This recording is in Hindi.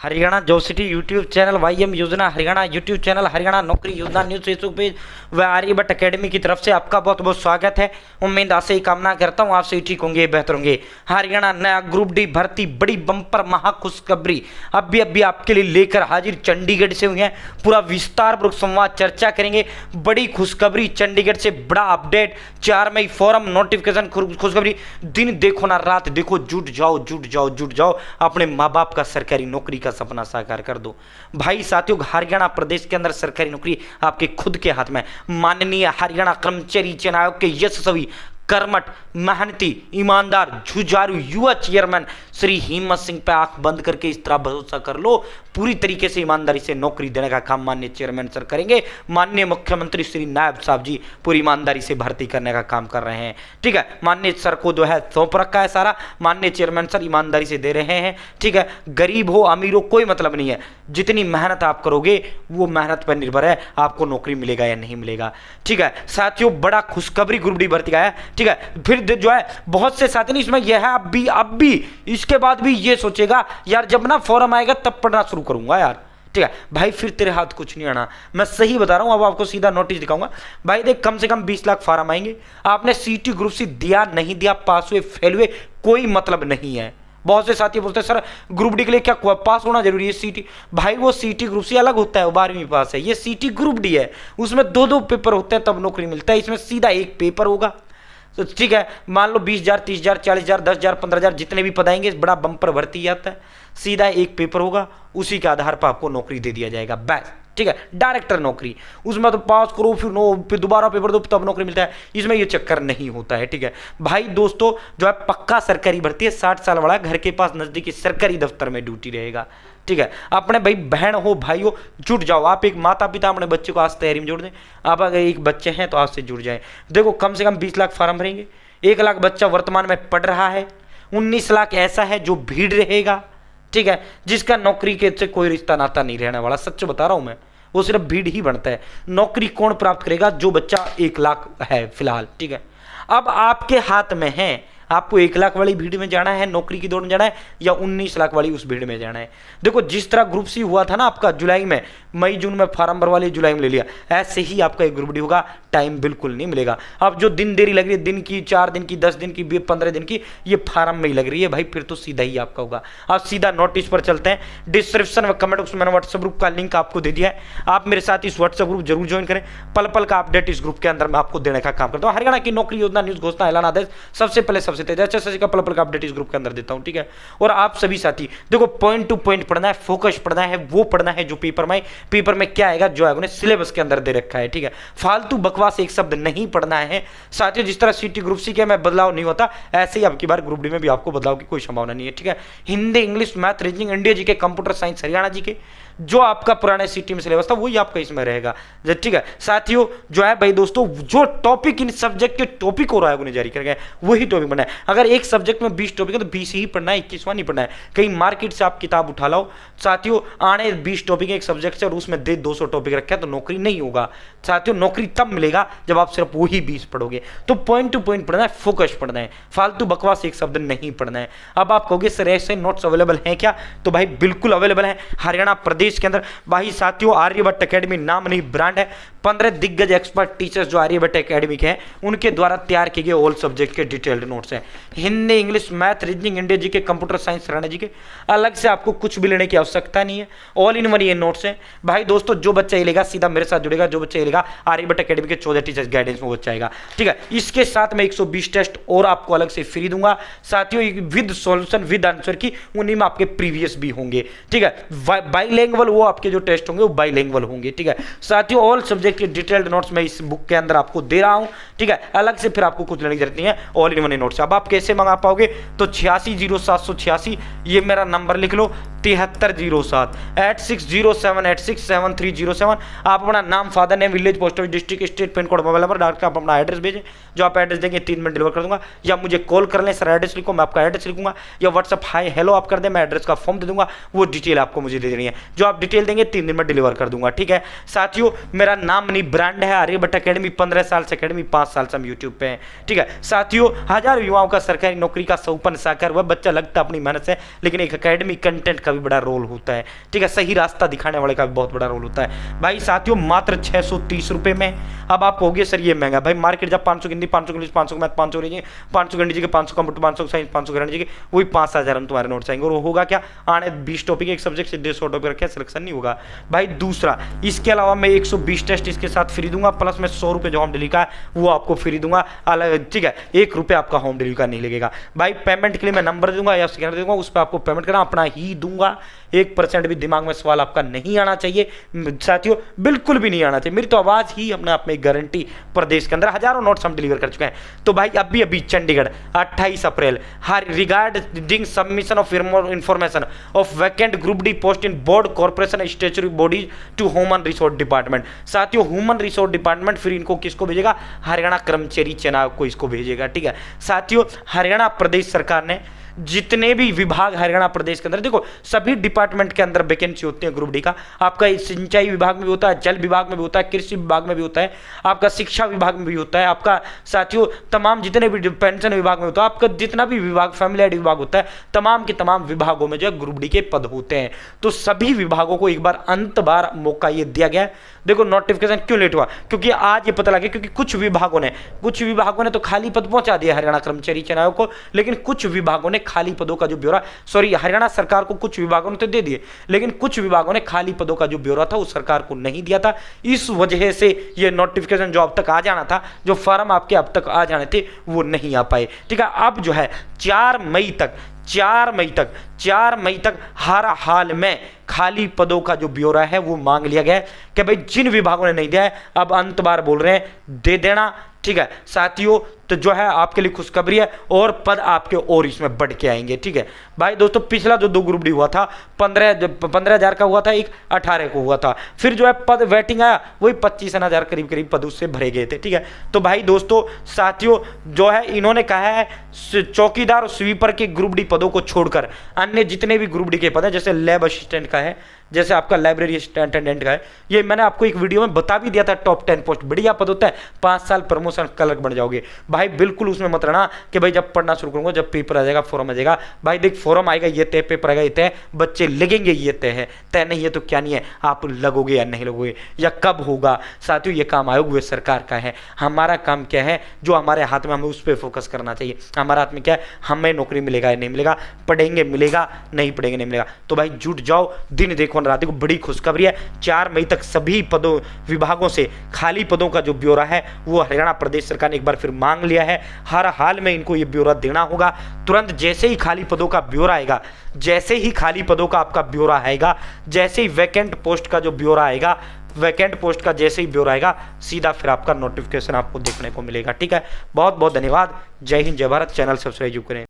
Haryana job city YouTube channel, YM योजना हरियाणा यूट्यूब चैनल, हरियाणा नौकरी योजना न्यूज फेसबुक पेज व आर्यभट्ट एकेडमी की तरफ से आपका बहुत बहुत स्वागत है। उम्मीद आशा ही कामना करता हूँ आप सही ठीक होंगे, बेहतर होंगे। हरियाणा नया ग्रुप डी भर्ती बड़ी बम्पर महा खुशखबरी अभी आपके लिए लेकर हाजिर चंडीगढ़ से हुई है। पूरा विस्तार पूर्वक संवाद चर्चा करेंगे। बड़ी खुशखबरी चंडीगढ़ से, बड़ा अपडेट 4 मई फॉरम नोटिफिकेशन खुशखबरी। दिन देखो ना रात देखो, जुट जाओ अपने माँ बाप का सरकारी नौकरी का सपना साकार कर दो। भाई साथियों, हरियाणा प्रदेश के अंदर सरकारी नौकरी आपके खुद के हाथ में। माननीय हरियाणा कर्मचारी चयन आयोग के यशस्वी कर्मठ मेहनती ईमानदार जुझारू युवा चेयरमैन श्री हिम्मत सिंह पे आंख बंद करके इस तरह भरोसा कर लो, पूरी तरीके से ईमानदारी से नौकरी देने का काम माननीय चेयरमैन सर करेंगे। माननीय मुख्यमंत्री श्री नायब साहब जी पूरी ईमानदारी से भर्ती करने का काम कर रहे हैं। ठीक है, माननीय सर को जो है सौंप रखा है सारा, माननीय चेयरमैन सर ईमानदारी से दे रहे हैं। ठीक है, गरीब हो अमीर हो कोई मतलब नहीं है, जितनी मेहनत आप करोगे वो मेहनत पर निर्भर है आपको नौकरी मिलेगा या नहीं मिलेगा। ठीक है साथियों, बड़ा खुशखबरी ग्रुप डी भर्ती का है। ठीक है, फिर जो है बहुत से साथी इसमें यह है अब भी इसके बाद भी ये सोचेगा यार जब ना फॉर्म आएगा तब पढ़ना शुरू करूंगा यार। ठीक है भाई, फिर तेरे हाथ कुछ नहीं आना, मैं सही बता रहा हूं। अब आपको सीधा नोटिस दिखाऊंगा भाई, देख कम से कम 20 लाख फॉर्म आएंगे। आपने सीटी ग्रुप सी दिया नहीं दिया, पास हुए फेल हुए कोई मतलब नहीं है। बहुत से साथी बोलते हैं सर ग्रुप डी के लिए क्या पास होना जरूरी है? सीटी भाई वो सीटी ग्रुप सी अलग होता है, वो 12वीं पास है। ये सीटी ग्रुप डी है, उसमें दो पेपर होते हैं तब नौकरी मिलता है, इसमें सीधा एक पेपर होगा। तो ठीक है, मान लो 20,000 30,000 40,000 10,000 15,000 जितने भी पद आएंगे, बड़ा बम्पर भर्ती आता है। सीधा एक पेपर होगा, उसी के आधार पर आपको नौकरी दे दिया जाएगा बस। ठीक है, डायरेक्टर नौकरी, उसमें तो पास करो फिर दोबारा पेपर दो तब नौकरी मिलता है, इसमें ये चक्कर नहीं होता है। ठीक है भाई दोस्तों, जो है पक्का सरकारी भर्ती है, 60 साल वाला घर के पास नजदीकी सरकारी दफ्तर में ड्यूटी रहेगा। ठीक है, अपने भाई बहन हो भाई हो जुट जाओ। आप एक माता पिता अपने बच्चे को आज तैयारी में जोड़ दें। आप अगर एक बच्चे हैं तो आज से जुड़ जाए। देखो कम से कम 20 लाख फार्म भरेंगे, 1 लाख बच्चा वर्तमान में पढ़ रहा है, 19 लाख ऐसा है जो भीड़ रहेगा। ठीक है, जिसका नौकरी के से कोई रिश्ता नाता नहीं रहने वाला, सच बता रहा हूं मैं, वो सिर्फ भीड़ ही बनता है। नौकरी कौन प्राप्त करेगा? जो बच्चा 1 लाख है फिलहाल। ठीक है, अब आपके हाथ में है, आपको 1 लाख वाली भीड़ में जाना है, नौकरी की दौड़ में जाना है, या 19 लाख वाली उस भीड़ में जाना है। देखो जिस तरह ग्रुप सी हुआ था ना आपका जुलाई में, मई जून में फार्म भरवा लिया, जुलाई में ले लिया, ऐसे ही आपका एक ग्रुप डी होगा। टाइम बिल्कुल नहीं मिलेगा। अब जो दिन देरी लग रही है, दिन की 4 दिन की 10 दिन की 15 दिन की, ये फार्म में ही लग रही है भाई, फिर तो सीधा ही आपका होगा। आप सीधा नोटिस पर चलते हैं। डिस्क्रिप्शन में कमेंट बॉक्स में मैंने व्हाट्सएप ग्रुप का लिंक आपको दे दिया है, आप मेरे साथ इस व्हाट्सएप ग्रुप जरूर ज्वाइन करें। पल पल का अपडेट इस ग्रुप के अंदर मैं आपको देने का काम करता हूँ। हरियाणा की नौकरी योजना न्यूज घोषणा ऐलान आदेश सबसे पहले सबसे तेज अच्छे का पल का अपडेट इस ग्रुप के अंदर देता हूं। ठीक है, और आप सभी साथी देखो पॉइंट टू पॉइंट पढ़ना है, फोकस पढ़ना है, वो पढ़ना है जो पेपर में क्या आएगा, जो आएगा सिलेबस के अंदर दे रखा है। ठीक है, फालतू बकवास एक शब्द नहीं पढ़ना है साथियों। जिस तरह सीटी ग्रुप सी के में बदलाव नहीं होता, ऐसे ही आपकी बार ग्रुप डी में भी आपको बदलाव की कोई संभावना नहीं है। ठीक है, Hindi English math reasoning India G K computer science Haryana जी के, जो आपका पुराने सीटी में सिलेबस था वही आपका इसमें रहेगा। ठीक है साथियों, जो है भाई दोस्तों, जो टॉपिक इन सब्जेक्ट के टॉपिक हो रहा है उन्हें जारी कर गए वही टॉपिक पढ़ना है। अगर एक सब्जेक्ट में 20 टॉपिक है तो 20 ही पढ़ना है, 21वां नहीं पढ़ना है। कहीं मार्केट से आप किताब उठा लाओ साथियों, आने 20 टॉपिक है एक सब्जेक्ट से और उसमें 200 टॉपिक रखे हैं तो नौकरी नहीं होगा साथियों। नौकरी तब मिलेगा जब आप सिर्फ वही 20 पढ़ोगे। तो पॉइंट टू पॉइंट पढ़ना है, फोकस पढ़ना है, फालतू बकवास एक शब्द नहीं पढ़ना है। अब आप कहोगे सर ऐसे नोट्स अवेलेबल हैं क्या? तो भाई बिल्कुल अवेलेबल है हरियाणा प्रदेश के अंदर। भाई साथियों, आर्यभट्ट एकेडमी नाम नहीं ब्रांड है। 15 दिग्गज एक्सपर्ट टीचर्स जो आर्यभट्ट एकेडमी के हैं उनके द्वारा तैयार किए गए ऑल सब्जेक्ट के डिटेल्ड नोट्स हैं। Hindi English math reasoning India G K computer science Haryana जी के, अलग से आपको कुछ भी लेने की आवश्यकता नहीं है, ऑल इन वन ये नोट्स हैं। भाई दोस्तों, जो बच्चा ये लेगा सीधा मेरे साथ जुड़ेगा, जो बच्चा ये लेगा आर्यभट्ट एकेडमी के 14 टीचर्स गाइडेंस में वो बच्चा आएगा। ठीक है, इसके साथ में 120 टेस्ट और आपको अलग से फ्री दूंगा साथियों, विद सॉल्यूशन विद आंसर की, उन्हीं में आपके प्रीवियस भी होंगे। ठीक है, बाइलैंग्वेज वो आपके जो टेस्ट होंगे वो बाइलैंग्वेज होंगे। ठीक है साथियों, ऑल सब्जेक्ट के डिटेल्ड नोट्स मैं इस बुक के अंदर आपको दे रहा हूं। ठीक है, अलग से फिर आपको कुछ लेने की जरूरत नहीं है, ऑल इन वन नोट्स। अब आप कैसे मंगा पाओगे? तो 860786 ये मेरा नंबर लिख लो, 7307 8607867307। आप अपना नाम, father name, village, post office, district, state, pin code, mobile number डालकर आप अपना एड्रेस भेजें। जो आप एड्रेस देंगे 3 मिनट डिलीवर कर दूंगा, या मुझे कॉल कर लें, सर एड्रेस लिखो, मैं आपका एड्रेस लिखूंगा, या व्हाट्सअप हाई हेलो आप कर दें, मैं एड्रेस का फॉर्म दे दूंगा, वो डिटेल आपको मुझे दे देनी है। जो जो आप डिटेल देंगे 3 दिन में डिलीवर कर दूंगा, ठीक है साथियों। मेरा नाम नहीं ब्रांड है आर्यभट्ट एकेडमी, 15 साल से एकेडमी, 5 साल से हम यूट्यूब पे हैं, ठीक है साथियों। हजारों युवाओं का सरकारी नौकरी का सपना साकार वह बच्चा लगता अपनी मेहनत से, लेकिन एक एकेडमी कंटेंट का भी बड़ा रोल होता है, ठीक है, सही रास्ता दिखाने वाले का भी बहुत बड़ा रोल होता है भाई साथियों। मात्र 630 रुपए में। अब आप कहोगे सर ये महंगा, भाई मार्केट जब 500 हिंदी, 500 इंग्लिश, 500 मैथ, 500 अंग्रेजी, 500 गणित के, 500 कंप्यूटर, 500 साइंस, 500 गणित के, वही 5,000 हम तुम्हारे नोट्स आएंगे। और होगा क्या, आने 20 टॉपिक एक सब्जेक्ट से 150 टॉपिक रखे, सिलेक्शन नहीं होगा भाई। दूसरा, इसके अलावा मैं 120 टेस्ट इसके साथ फ्री दूंगा, प्लस मैं 100 रुपये जो होम डिलीवरी का है वो आपको फ्री दूंगा अलग, ठीक है, 1 रुपये आपका होम डिलीवरी का नहीं लगेगा भाई। पेमेंट के लिए मैं नंबर दूंगा या स्कैनर दूंगा, उस पर आपको पेमेंट करना, अपना ही दूंगा। 1% भी दिमाग में सवाल आपका नहीं आना चाहिए साथियों, बिल्कुल भी नहीं आना चाहिए। मेरी तो आवाज ही अपने आप में गारंटी, प्रदेश के अंदर हजारों नोट्स हम डिलीवर कर चुके हैं। तो भाई अभी चंडीगढ़ 28 अप्रैल, हर regarding submission of information of vacant group D post in board corporation statutory bodies to human resource department. साथियों ह्यूमन रिसोर्स डिपार्टमेंट फिर इनको किसको भेजेगा, हरियाणा कर्मचारी चुनाव को इसको भेजेगा, ठीक है साथियों। हरियाणा प्रदेश सरकार ने जितने भी विभाग हरियाणा प्रदेश के अंदर, देखो सभी डिपार्टमेंट के अंदर वैकेंसी होती है ग्रुप डी का। आपका सिंचाई विभाग में भी होता है, जल विभाग में भी होता है, कृषि विभाग में भी होता है, आपका शिक्षा विभाग में भी होता है, आपका साथियों तमाम जितने भी पेंशन विभाग में होता है, आपका जितना भी विभाग फैमिली एड विभाग होता है, तमाम के तमाम विभागों में जो है ग्रुप डी के पद होते हैं। तो सभी विभागों को एक बार अंत बार मौका ये दिया गया है। देखो नोटिफिकेशन क्यों लेट हुआ, क्योंकि आज ये पता लगा, क्योंकि कुछ विभागों ने तो खाली पद पहुंचा दिया हरियाणा कर्मचारी चुनाव को, लेकिन कुछ विभागों ने खाली पदों का जो ब्यौरा, सॉरी हरियाणा सरकार को कुछ विभागों ने तो दे दिए, लेकिन कुछ विभागों ने खाली पदों का जो ब्यौरा था वो सरकार को नहीं दिया था। इस वजह से ये नोटिफिकेशन जो अब तक आ जाना था, जो फॉर्म आपके अब तक आ जाने थे वो नहीं आ पाए, ठीक है। अब जो है 4 मई तक हर हाल में खाली पदों का जो ब्यौरा है वो मांग लिया गया है कि भाई जिन विभागों ने नहीं दिया है अब अंत बार बोल रहे हैं दे देना, ठीक है साथियों। तो जो है आपके लिए खुशखबरी है और पद आपके और इसमें बढ़ के आएंगे, ठीक है भाई दोस्तों। पिछला जो 2 ग्रुप डी हुआ था 15,000 का हुआ था, एक 18 को हुआ था, फिर जो है पद वेटिंग आया वही 25,000 करीब पद उससे भरे गए थे, ठीक है। तो भाई दोस्तों साथियों जो है इन्होंने कहा है चौकीदार और स्वीपर के ग्रुप डी पदों को छोड़कर अन्य जितने भी ग्रुप डी के पद है, जैसे लैब असिस्टेंट का है, जैसे आपका लाइब्रेरी अटेंडेंट का है, ये मैंने आपको एक वीडियो में बता भी दिया था। टॉप 10 पोस्ट बढ़िया पद होता है, 5 साल प्रमोशन क्लर्क बन जाओगे भाई। बिल्कुल उसमें मत रहना कि भाई जब पढ़ना शुरू करूंगा, जब पेपर आ जाएगा, फॉर्म आ जाएगा, भाई देख फॉर्म आएगा ये तय, पेपर आएगा ये तय, बच्चे लगेंगे ये तय है, तय नहीं है तो क्या नहीं है, आप लगोगे या नहीं लगोगे या कब होगा साथियों, ये काम आयोग व सरकार का है। हमारा काम क्या है, जो हमारे हाथ में, हमें उस पर फोकस करना चाहिए। हमारा हाथ में क्या है, हमें नौकरी मिलेगा या नहीं मिलेगा, पढ़ेंगे मिलेगा, नहीं पढ़ेंगे नहीं मिलेगा। तो भाई जुट जाओ, दिन देखो रात देखो। बड़ी खुशखबरी है, 4 मई तक सभी पदों विभागों से खाली पदों का जो ब्यौरा है वो हरियाणा प्रदेश सरकार ने एक बार फिर मांग लिया है। हर हाल में इनको ये ब्यौरा देना होगा। तुरंत जैसे ही खाली पदों का ब्यौरा आएगा, जैसे ही खाली पदों का आपका ब्यौरा आएगा, जैसे ही वैकेंट पोस्ट का जो ब्यौरा आएगा, वैकेंट पोस्ट का जैसे ही ब्यौरा आएगा, सीधा फिर आपका नोटिफिकेशन आपको देखने को मिलेगा, ठीक है। बहुत बहुत धन्यवाद। जय हिंद, जय भारत। चैनल सब्सक्राइब करें।